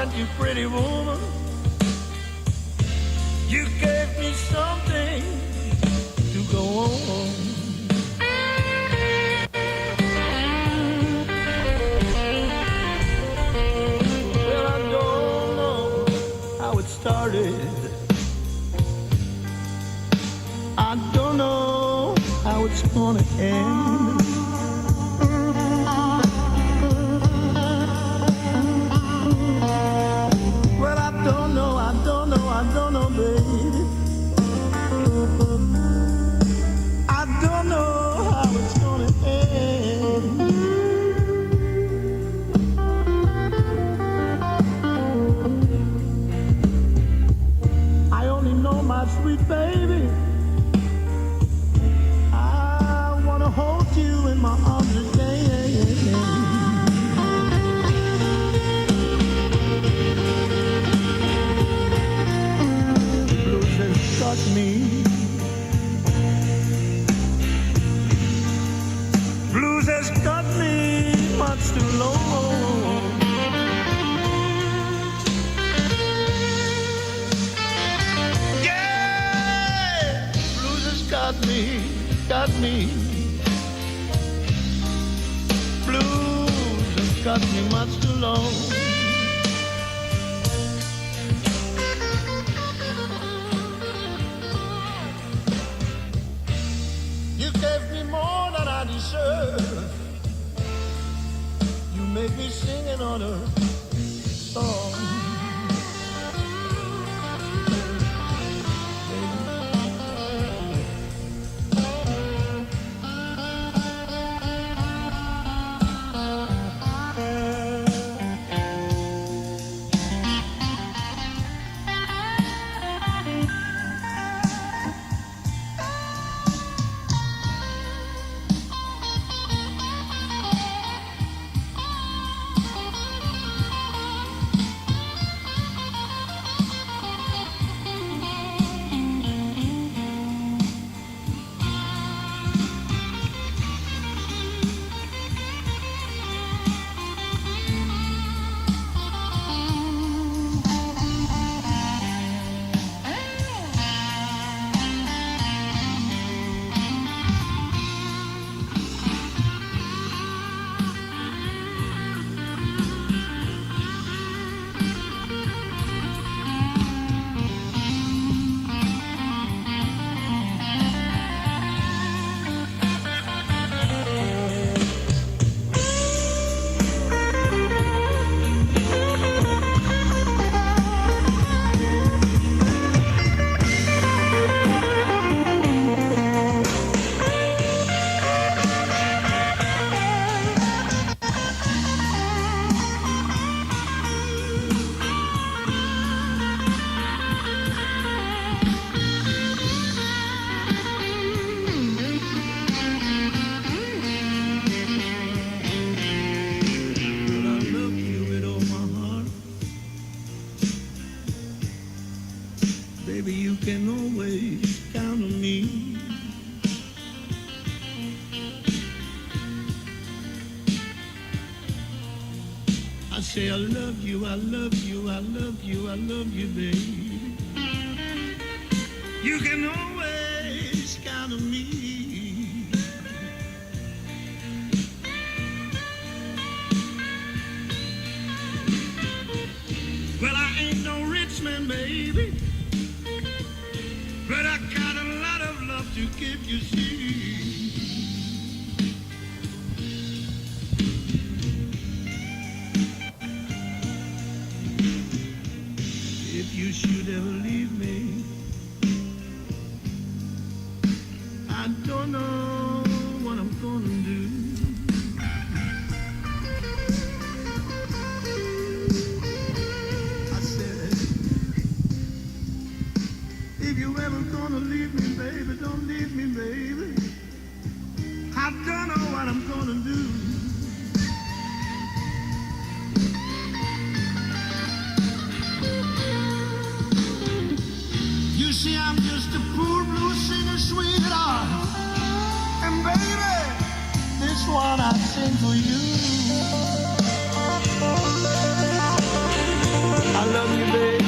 find you, pretty woman. You gave me something to go on. Well, I don't know how it started. I don't know how it's gonna end. Well, I don't know, baby. I don't know how it's gonna end. I only know, my sweet baby, I wanna hold you in my arms again. Blues has got me. Blues has got me much too long. Yeah, blues has got me, got me. Blues has got me much too long. You gave me more than I deserve. You make me sing another song. Baby, you can always count on me. I say I love you, I love you, I love you, I love you, baby. You can always count on me. Well, I ain't no rich man, baby, but I got a lot of love to give you, see. If you should ever leave me, I don't know what I'm gonna do. I said, if you ever gonna leave me, baby, don't leave me, baby. I don't know what I'm gonna do. You see, I'm just a poor blues singer, sweetheart. And baby, this one I sing for you. I love you, baby.